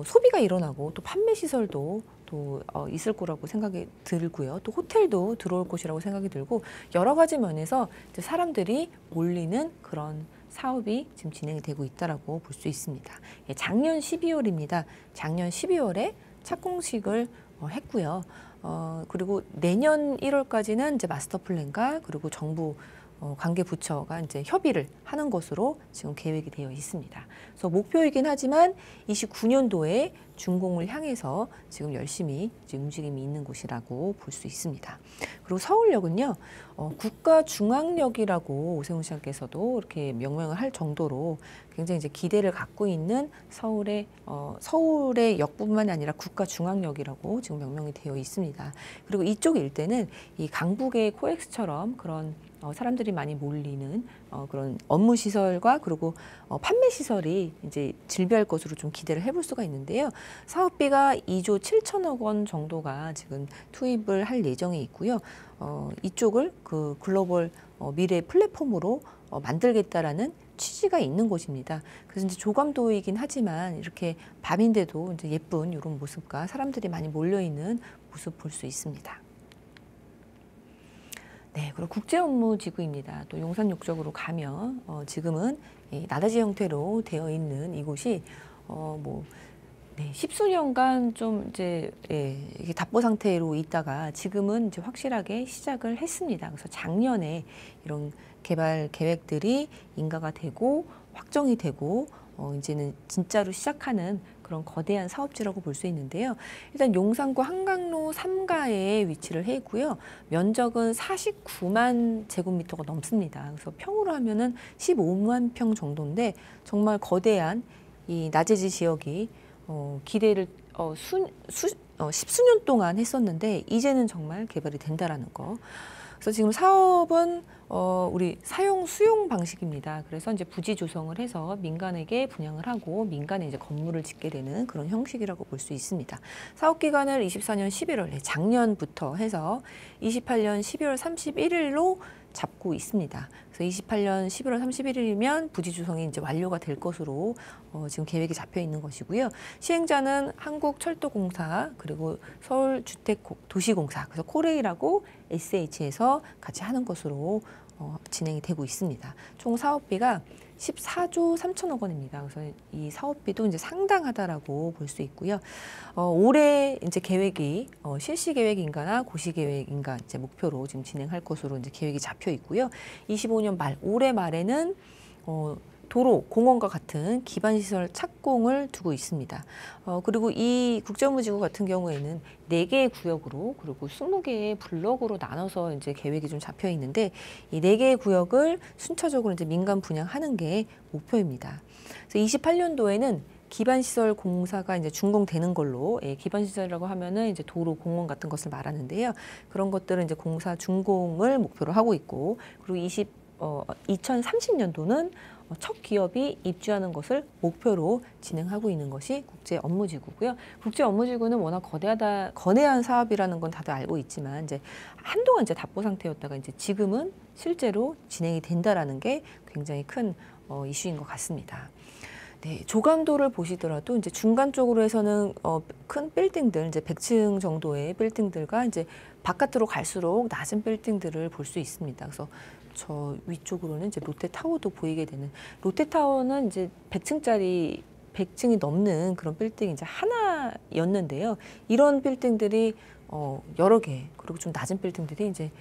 소비가 일어나고, 또 판매 시설도 또 있을 거라고 생각이 들고요. 또 호텔도 들어올 것이라고 생각이 들고, 여러 가지 면에서 이제 사람들이 몰리는 그런 사업이 지금 진행이 되고 있다라고 볼 수 있습니다. 작년 12월입니다. 작년 12월에 착공식을 했고요. 그리고 내년 1월까지는 이제 마스터 플랜과 그리고 정부 관계 부처가 이제 협의를 하는 것으로 지금 계획이 되어 있습니다. 그래서 목표이긴 하지만 29년도에 준공을 향해서 지금 열심히 지금 움직임이 있는 곳이라고 볼 수 있습니다. 그리고 서울역은요, 국가중앙역이라고 오세훈 시장께서도 이렇게 명명을 할 정도로 굉장히 이제 기대를 갖고 있는 서울의 역뿐만이 아니라 국가중앙역이라고 지금 명명이 되어 있습니다. 그리고 이쪽 일대는 이 강북의 코엑스처럼 그런 사람들이 많이 몰리는 그런 업무 시설과 그리고 판매 시설이 이제 질비할 것으로 좀 기대를 해볼 수가 있는데요. 사업비가 2조 7천억 원 정도가 지금 투입을 할 예정에 있고요. 이쪽을 그 글로벌 미래 플랫폼으로 만들겠다라는 취지가 있는 곳입니다. 그래서 이제 조감도이긴 하지만 이렇게 밤인데도 이제 예쁜 이런 모습과 사람들이 많이 몰려 있는 모습 볼 수 있습니다. 네, 그리고 국제업무지구입니다. 또 용산역 쪽으로 가면 지금은 나다지 형태로 되어 있는 이곳이 십수년간 좀 이제 이게 답보 상태로 있다가 지금은 이제 확실하게 시작을 했습니다. 그래서 작년에 이런 개발 계획들이 인가가 되고 확정이 되고 이제는 진짜로 시작하는 그런 거대한 사업지라고 볼 수 있는데요. 일단 용산구 한강로 3가에 위치를 해 있고요. 면적은 49만 제곱미터가 넘습니다. 그래서 평으로 하면은 15만 평 정도인데 정말 거대한 이 나재지 지역이 기대를 십수년 동안 했었는데 이제는 정말 개발이 된다라는 거. 그래서 지금 사업은 우리 사용 수용 방식입니다. 그래서 이제 부지 조성을 해서 민간에게 분양을 하고 민간에 이제 건물을 짓게 되는 그런 형식이라고 볼 수 있습니다. 사업 기간을 24년 11월, 작년부터 해서 28년 12월 31일로 잡고 있습니다. 그래서 28년 11월 31일이면 부지 조성이 이제 완료가 될 것으로 지금 계획이 잡혀 있는 것이고요. 시행자는 한국철도공사 그리고 서울주택도시공사, 그래서 코레일하고 SH에서 같이 하는 것으로 진행이 되고 있습니다. 총 사업비가 14조 3천억 원입니다. 그래서 이 사업비도 이제 상당하다라고 볼 수 있고요. 올해 이제 계획이 실시 계획인가나 고시 계획인가 이제 목표로 지금 진행할 것으로 이제 계획이 잡혀 있고요. 25년 말 올해 말에는 도로, 공원과 같은 기반시설 착공을 두고 있습니다. 그리고 이 국제업무지구 같은 경우에는 4개의 구역으로 그리고 20개의 블록으로 나눠서 이제 계획이 좀 잡혀 있는데 이 4개의 구역을 순차적으로 이제 민간 분양하는 게 목표입니다. 그래서 28년도에는 기반시설 공사가 이제 준공되는 걸로, 기반시설이라고 하면은 이제 도로, 공원 같은 것을 말하는데요. 그런 것들은 이제 공사 준공을 목표로 하고 있고, 그리고 2030년도는 첫 기업이 입주하는 것을 목표로 진행하고 있는 것이 국제업무지구고요. 국제업무지구는 워낙 거대한 사업이라는 건 다들 알고 있지만, 이제 한동안 이제 답보 상태였다가 이제 지금은 실제로 진행이 된다라는 게 굉장히 큰 이슈인 것 같습니다. 네, 조감도를 보시더라도 이제 중간 쪽으로 해서는 큰 빌딩들, 이제 100층 정도의 빌딩들과 이제 바깥으로 갈수록 낮은 빌딩들을 볼 수 있습니다. 그래서 저 위쪽으로는 이제 롯데타워도 보이게 되는, 롯데타워는 이제 100층이 넘는 그런 빌딩이 이제 하나였는데요. 이런 빌딩들이 여러 개, 그리고 좀 낮은 빌딩들이 이제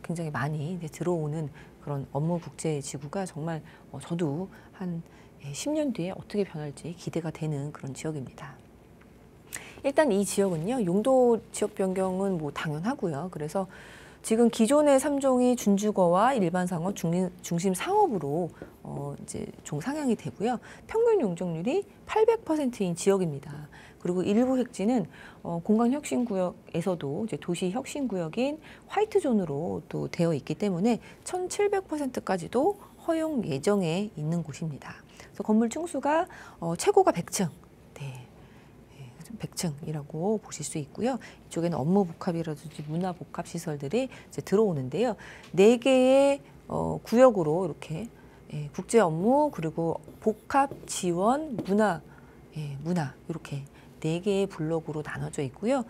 굉장히 많이 이제 들어오는 그런 업무국제지구가 정말 저도 한 10년 뒤에 어떻게 변할지 기대가 되는 그런 지역입니다. 일단 이 지역은요, 용도 지역 변경은 뭐 당연하고요. 그래서 지금 기존의 3종이 준주거와 일반상업, 중심 상업으로 이제 종상향이 되고요. 평균 용적률이 800%인 지역입니다. 그리고 일부 획지는 공간혁신구역에서도 이제 도시혁신구역인 화이트존으로 또 되어 있기 때문에 1700%까지도 허용 예정에 있는 곳입니다. 그래서 건물 층수가 최고가 100층. 100층이라고 보실 수 있고요. 이쪽에는 업무 복합이라든지 문화 복합 시설들이 이제 들어오는데요. 4개의 구역으로 이렇게 국제 업무, 그리고 복합 지원, 문화 이렇게 4개의 블록으로 나눠져 있고요.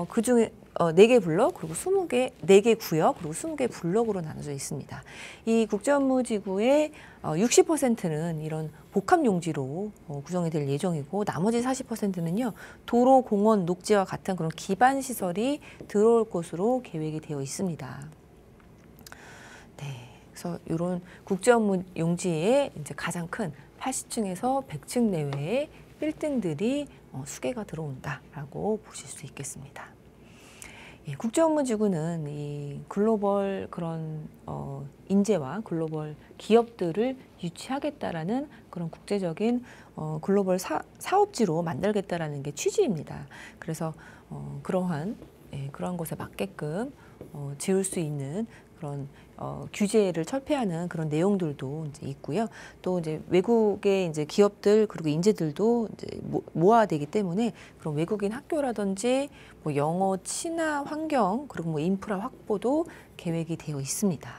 그중에 4개 블록, 그리고 4개 구역, 그리고 20개 블록으로 나눠져 있습니다. 이 국제업무지구의 60%는 이런 복합 용지로 구성이 될 예정이고, 나머지 40%는요, 도로, 공원, 녹지와 같은 그런 기반 시설이 들어올 것으로 계획이 되어 있습니다. 네, 그래서 이런 국제업무 용지의 이제 가장 큰 80층에서 100층 내외의 빌딩들이 수개가 들어온다라고 보실 수 있겠습니다. 국제업무지구는 이 글로벌 그런 인재와 글로벌 기업들을 유치하겠다라는 그런 국제적인 글로벌 사업지로 만들겠다라는 게 취지입니다. 그래서 그러한 것에 맞게끔 지을 수 있는 그런 규제를 철폐하는 그런 내용들도 이제 있고요. 또 이제 외국의 이제 기업들, 그리고 인재들도 이제 모아야 되기 때문에 그런 외국인 학교라든지 뭐 영어, 친화 환경, 그리고 뭐 인프라 확보도 계획이 되어 있습니다.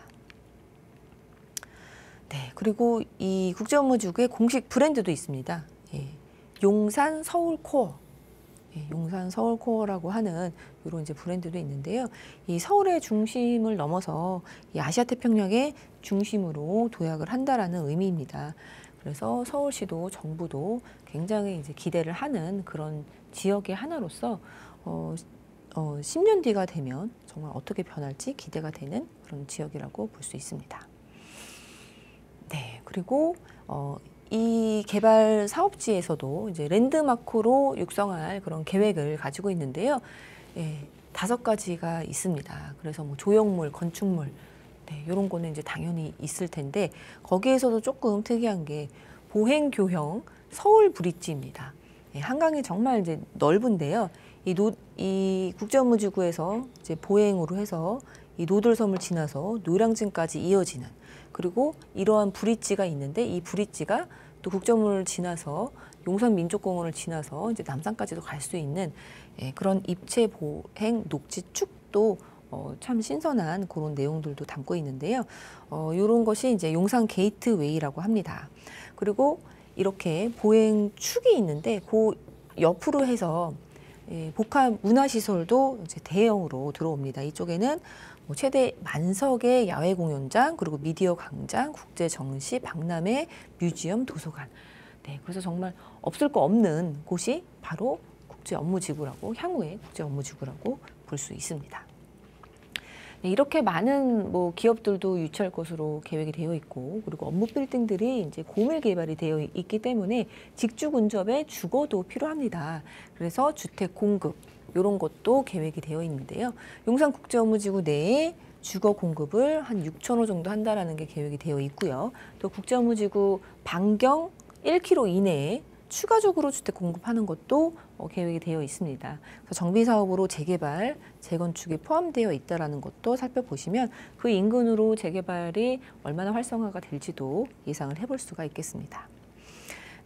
네, 그리고 이 국제업무지구의 공식 브랜드도 있습니다. 용산 서울코어. 용산 서울코어라고 하는 이런 이제 브랜드도 있는데요. 이 서울의 중심을 넘어서 이 아시아 태평양의 중심으로 도약을 한다라는 의미입니다. 그래서 서울시도 정부도 굉장히 이제 기대를 하는 그런 지역의 하나로서 10년 뒤가 되면 정말 어떻게 변할지 기대가 되는 그런 지역이라고 볼 수 있습니다. 네, 그리고 이 개발 사업지에서도 이제 랜드마크로 육성할 그런 계획을 가지고 있는데요. 5가지가 있습니다. 그래서 뭐 조형물, 건축물, 이런 거는 이제 당연히 있을 텐데, 거기에서도 조금 특이한 게 보행교형 서울 브릿지입니다. 한강이 정말 이제 넓은데요. 이 국제업무지구에서 이제 보행으로 해서 이 노들섬을 지나서 노량진까지 이어지는, 그리고 이러한 브릿지가 있는데, 이 브릿지가 또 국제업무를 지나서 용산민족공원을 지나서 이제 남산까지도 갈 수 있는 그런 입체 보행 녹지 축도 참 신선한 그런 내용들도 담고 있는데요. 이런 것이 이제 용산 게이트웨이라고 합니다. 그리고 이렇게 보행 축이 있는데 그 옆으로 해서 복합 문화시설도 이제 대형으로 들어옵니다. 이쪽에는 뭐 최대 만석의 야외 공연장, 그리고 미디어 광장, 국제 정시, 박람회, 뮤지엄, 도서관. 네, 그래서 정말 없을 거 없는 곳이 바로 국제업무지구라고, 향후의 국제업무지구라고 볼 수 있습니다. 네, 이렇게 많은 뭐 기업들도 유치할 것으로 계획이 되어 있고, 그리고 업무 빌딩들이 이제 고밀 개발이 되어 있기 때문에 직주 근접의 주거도 필요합니다. 그래서 주택 공급, 이런 것도 계획이 되어 있는데요. 용산국제업무지구 내에 주거 공급을 한 6,000호 정도 한다라는 게 계획이 되어 있고요. 또 국제업무지구 반경 1km 이내에 추가적으로 주택 공급하는 것도 계획이 되어 있습니다. 그래서 정비 사업으로 재개발, 재건축이 포함되어 있다라는 것도 살펴보시면 그 인근으로 재개발이 얼마나 활성화가 될지도 예상을 해볼 수가 있겠습니다.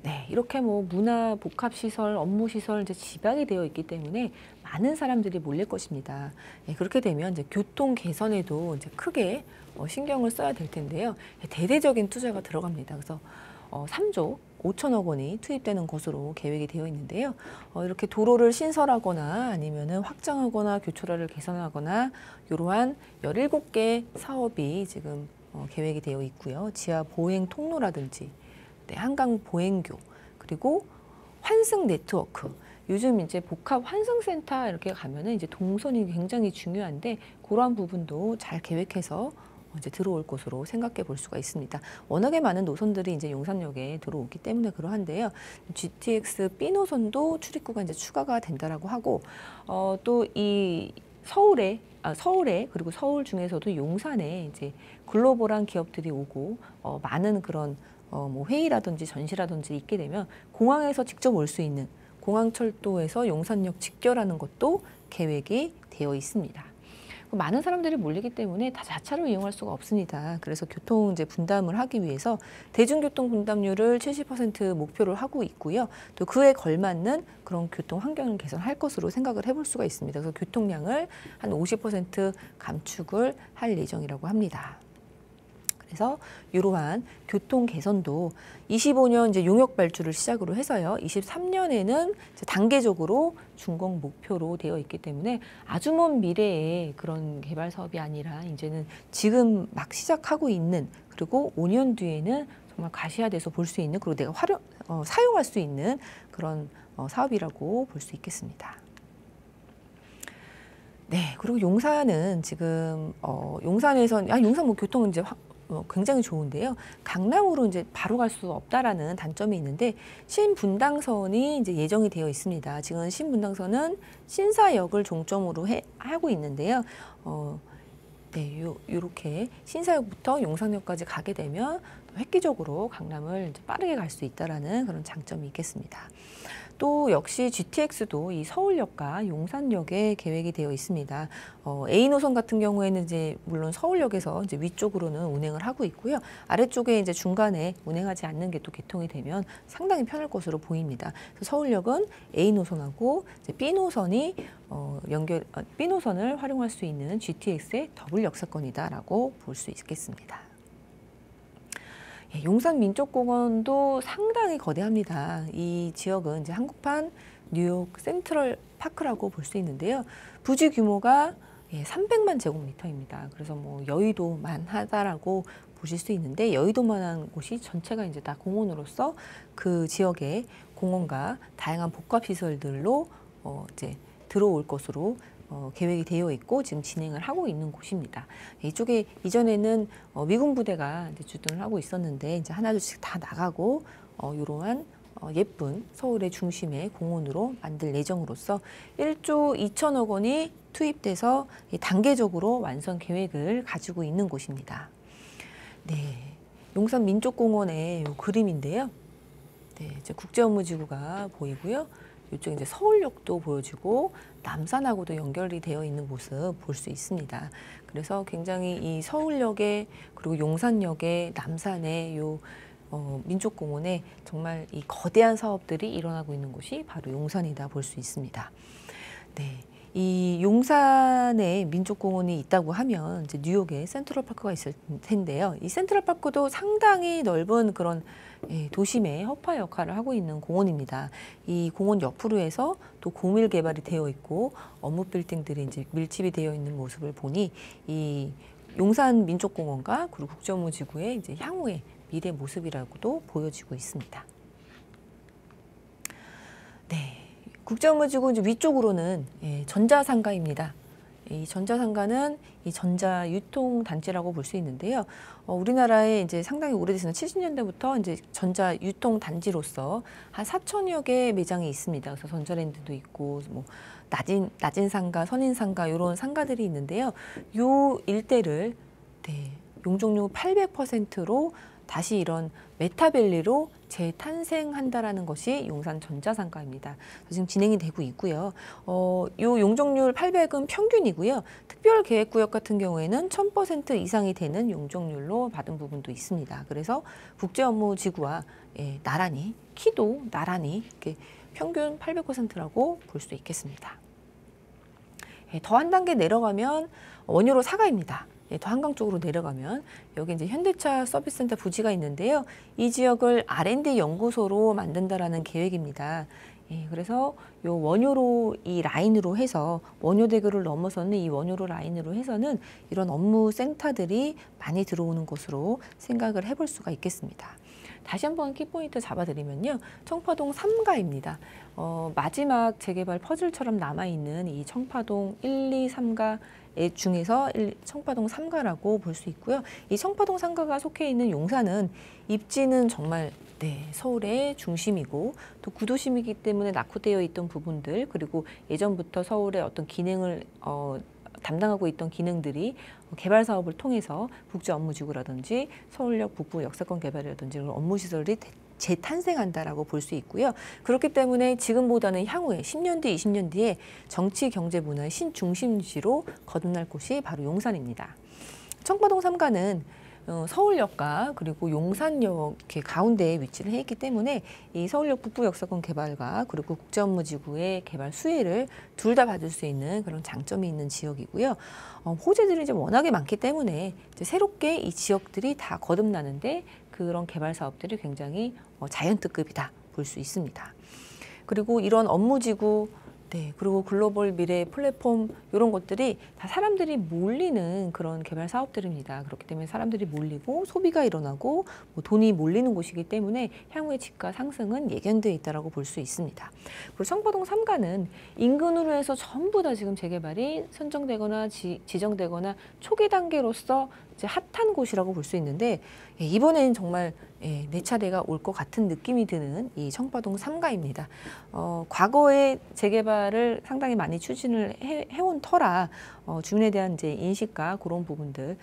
네, 이렇게 뭐 문화, 복합시설, 업무시설 이제 집약이 되어 있기 때문에 많은 사람들이 몰릴 것입니다. 네, 그렇게 되면 이제 교통 개선에도 이제 크게 신경을 써야 될 텐데요. 대대적인 투자가 들어갑니다. 그래서 3조 5천억 원이 투입되는 것으로 계획이 되어 있는데요. 이렇게 도로를 신설하거나 아니면은 확장하거나 교차로를 개선하거나 이러한 17개 사업이 지금 계획이 되어 있고요. 지하 보행 통로라든지 네, 한강 보행교, 그리고 환승 네트워크. 요즘 이제 복합 환승센터 이렇게 가면은 이제 동선이 굉장히 중요한데 그러한 부분도 잘 계획해서 이제 들어올 것으로 생각해 볼 수가 있습니다. 워낙에 많은 노선들이 이제 용산역에 들어오기 때문에 그러한데요. GTX B 노선도 출입구가 이제 추가가 된다라고 하고 또 이 서울에 그리고 서울 중에서도 용산에 이제 글로벌한 기업들이 오고 많은 그런 뭐 회의라든지 전시라든지 있게 되면 공항에서 직접 올 수 있는 공항철도에서 용산역 직결하는 것도 계획이 되어 있습니다. 많은 사람들이 몰리기 때문에 다 자차로 이용할 수가 없습니다. 그래서 교통 이제 분담을 하기 위해서 대중교통 분담률을 70% 목표를 하고 있고요. 또 그에 걸맞는 그런 교통 환경을 개선할 것으로 생각을 해볼 수가 있습니다. 그래서 교통량을 한 50% 감축을 할 예정이라고 합니다. 그래서 이러한 교통 개선도 25년 이제 용역 발주를 시작으로 해서요. 23년에는 단계적으로 준공 목표로 되어 있기 때문에 아주 먼 미래의 그런 개발 사업이 아니라 이제는 지금 막 시작하고 있는, 그리고 5년 뒤에는 정말 가시화돼서 볼 수 있는, 그리고 내가 사용할 수 있는 그런 사업이라고 볼 수 있겠습니다. 네, 그리고 용산은 지금 용산에서 용산 뭐 교통은 이제 굉장히 좋은데요. 강남으로 이제 바로 갈 수 없다라는 단점이 있는데 신분당선이 이제 예정이 되어 있습니다. 지금 신분당선은 신사역을 종점으로 하고 있는데요. 네, 요렇게 신사역부터 용산역까지 가게 되면 획기적으로 강남을 이제 빠르게 갈 수 있다라는 그런 장점이 있겠습니다. 또 역시 GTX도 이 서울역과 용산역에 계획이 되어 있습니다. A 노선 같은 경우에는 이제 물론 서울역에서 이제 위쪽으로는 운행을 하고 있고요. 아래쪽에 이제 중간에 운행하지 않는 게 또 개통이 되면 상당히 편할 것으로 보입니다. 그래서 서울역은 A 노선하고 이제 B 노선이 B 노선을 활용할 수 있는 GTX의 더블 역세권이다라고 볼 수 있겠습니다. 용산 민족공원도 상당히 거대합니다. 이 지역은 이제 한국판 뉴욕 센트럴 파크라고 볼 수 있는데요. 부지 규모가 300만 제곱미터입니다. 그래서 뭐 여의도만 하다라고 보실 수 있는데 여의도만한 곳이 전체가 이제 다 공원으로서 그 지역의 공원과 다양한 복합시설들로 이제 들어올 것으로 계획이 되어 있고 지금 진행을 하고 있는 곳입니다. 이쪽에 이전에는 미군 부대가 이제 주둔을 하고 있었는데 이제 하나둘씩 다 나가고 이러한 예쁜 서울의 중심의 공원으로 만들 예정으로서 1조 2천억 원이 투입돼서 단계적으로 완성 계획을 가지고 있는 곳입니다. 네, 용산 민족공원의 요 그림인데요. 네, 이제 국제업무지구가 보이고요. 이쪽 이제 서울역도 보여지고 남산하고도 연결이 되어 있는 모습 볼 수 있습니다. 그래서 굉장히 이 서울역에 그리고 용산역에 남산에 요 민족공원에 정말 이 거대한 사업들이 일어나고 있는 곳이 바로 용산이다 볼 수 있습니다. 네. 이 용산에 민족공원이 있다고 하면 이제 뉴욕에 센트럴파크가 있을 텐데요. 이 센트럴파크도 상당히 넓은 그런 도심의 허파 역할을 하고 있는 공원입니다. 이 공원 옆으로 해서 또 고밀 개발이 되어 있고 업무 빌딩들이 이제 밀집이 되어 있는 모습을 보니 이 용산 민족공원과 그리고 국제업무지구의 이제 향후의 미래 모습이라고도 보여지고 있습니다. 네. 국제업무지구 이제 위쪽으로는 전자상가입니다. 이 전자상가는 이 전자유통단지라고 볼 수 있는데요. 우리나라에 이제 상당히 오래돼서 70년대부터 이제 전자유통단지로서 한 4천여 개의 매장이 있습니다. 그래서 전자랜드도 있고, 뭐 낮은 상가, 선인 상가 이런 상가들이 있는데요. 요 일대를 용적률 800%로 다시 이런 메타밸리로 재탄생한다라는 것이 용산전자상가입니다. 지금 진행이 되고 있고요. 요 용적률 800은 평균이고요. 특별계획구역 같은 경우에는 1000% 이상이 되는 용적률로 받은 부분도 있습니다. 그래서 국제업무지구와 나란히 키도 나란히 이렇게 평균 800%라고 볼 수 있겠습니다. 더 한 단계 내려가면 원효로 사가입니다. 더 한강 쪽으로 내려가면 여기 이제 현대차 서비스센터 부지가 있는데요. 이 지역을 R&D 연구소로 만든다라는 계획입니다. 그래서 요 원효로 이 라인으로 해서 원효대교를 넘어서는 이 원효로 라인으로 해서는 이런 업무 센터들이 많이 들어오는 곳으로 생각을 해볼 수가 있겠습니다. 다시 한번 키포인트 잡아드리면요. 청파동 3가입니다. 마지막 재개발 퍼즐처럼 남아있는 이 청파동 1, 2, 3가 중에서 청파동 3가라고 볼 수 있고요. 이 청파동 3가가 속해 있는 용산은 입지는 정말 서울의 중심이고 또 구도심이기 때문에 낙후되어 있던 부분들 그리고 예전부터 서울의 어떤 기능을 담당하고 있던 기능들이 개발 사업을 통해서 국제업무지구라든지 서울역 북부 역세권 개발이라든지 그런 업무시설이 재탄생한다라고 볼 수 있고요. 그렇기 때문에 지금보다는 향후에 10년 뒤, 20년 뒤에 정치, 경제, 문화의 신중심지로 거듭날 곳이 바로 용산입니다. 청파동 3가는 서울역과 그리고 용산역 가운데에 위치를 해 있기 때문에 이 서울역 북부 역세권 개발과 그리고 국제업무지구의 개발 수혜를 둘 다 받을 수 있는 그런 장점이 있는 지역이고요. 호재들이 이제 워낙에 많기 때문에 이제 새롭게 이 지역들이 다 거듭나는데 그런 개발 사업들이 굉장히 자이언트급이다 볼 수 있습니다. 그리고 이런 업무지구 그리고 글로벌 미래 플랫폼 이런 것들이 다 사람들이 몰리는 그런 개발 사업들입니다. 그렇기 때문에 사람들이 몰리고 소비가 일어나고 돈이 몰리는 곳이기 때문에 향후의 집가 상승은 예견되어 있다고 볼 수 있습니다. 그리고 청파동 3가는 인근으로 해서 전부 다 지금 재개발이 선정되거나 지정되거나 초기 단계로서 이제 핫한 곳이라고 볼 수 있는데 이번에는 정말 내 차례가 올 것 같은 느낌이 드는 이 청파동 3가입니다. 과거에 재개발을 상당히 많이 추진을 해온 터라 주민에 대한 이제 인식과 그런 부분들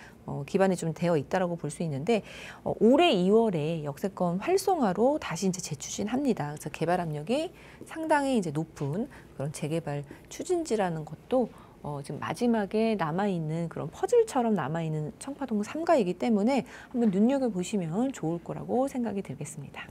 기반이 좀 되어 있다라고 볼 수 있는데 올해 2월에 역세권 활성화로 다시 이제 재추진합니다. 그래서 개발 압력이 상당히 이제 높은 그런 재개발 추진지라는 것도 지금 마지막에 남아있는 그런 퍼즐처럼 남아있는 청파동 3가이기 때문에 한번 눈여겨보시면 좋을 거라고 생각이 들겠습니다.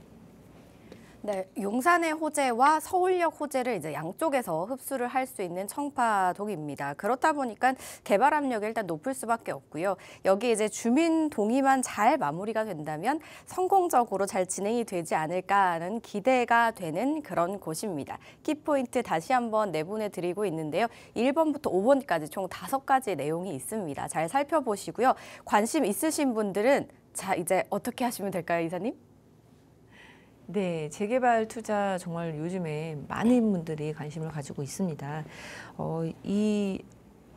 네, 용산의 호재와 서울역 호재를 이제 양쪽에서 흡수를 할 수 있는 청파동입니다. 그렇다 보니까 개발 압력이 일단 높을 수밖에 없고요. 여기 이제 주민 동의만 잘 마무리가 된다면 성공적으로 잘 진행이 되지 않을까 하는 기대가 되는 그런 곳입니다. 키포인트 다시 한번 내보내드리고 있는데요. 1번부터 5번까지 총 5가지 내용이 있습니다. 잘 살펴보시고요. 관심 있으신 분들은 자, 이제 어떻게 하시면 될까요, 이사님?
네, 재개발 투자 정말 요즘에 많은 분들이 관심을 가지고 있습니다. 이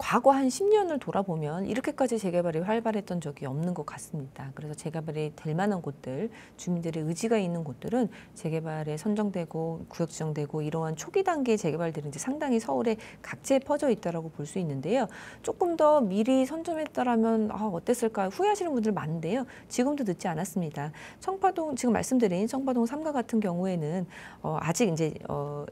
과거 한 10년을 돌아보면 이렇게까지 재개발이 활발했던 적이 없는 것 같습니다. 그래서 재개발이 될 만한 곳들, 주민들의 의지가 있는 곳들은 재개발에 선정되고 구역 지정되고 이러한 초기 단계 재개발들이 이제 상당히 서울에 각지에 퍼져 있다라고 볼 수 있는데요. 조금 더 미리 선점했다라면 어땠을까 후회하시는 분들 많은데요. 지금도 늦지 않았습니다. 청파동 지금 말씀드린 청파동 3가 같은 경우에는 아직 이제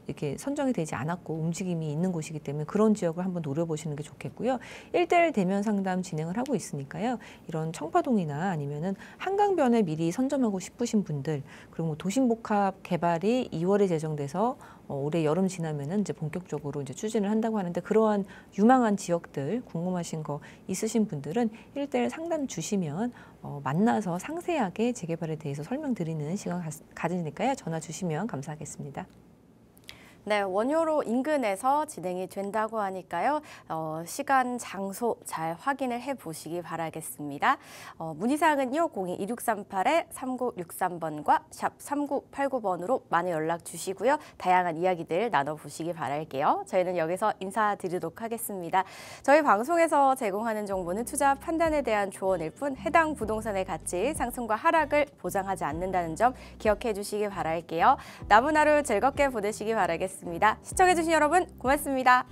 이렇게 선정이 되지 않았고 움직임이 있는 곳이기 때문에 그런 지역을 한번 노려보시는 게 좋겠습니다. 좋겠고요. 1:1 대면 상담 진행을 하고 있으니까요. 이런 청파동이나 아니면은 한강변에 미리 선점하고 싶으신 분들 그리고 도심복합 개발이 2월에 제정돼서 올해 여름 지나면은 이제 본격적으로 이제 추진을 한다고 하는데 그러한 유망한 지역들 궁금하신 거 있으신 분들은 1:1 상담 주시면 만나서 상세하게 재개발에 대해서 설명드리는 시간 가지니까요. 전화 주시면 감사하겠습니다.
네, 원효로 인근에서 진행이 된다고 하니까요. 시간, 장소 잘 확인을 해보시기 바라겠습니다. 문의사항은요. 02-2638-3963번과 샵 3989번으로 많이 연락 주시고요. 다양한 이야기들 나눠보시기 바랄게요. 저희는 여기서 인사드리도록 하겠습니다. 저희 방송에서 제공하는 정보는 투자 판단에 대한 조언일 뿐 해당 부동산의 가치, 상승과 하락을 보장하지 않는다는 점 기억해 주시기 바랄게요. 남은 하루 즐겁게 보내시기 바라겠습니다. 시청해주신 여러분 고맙습니다.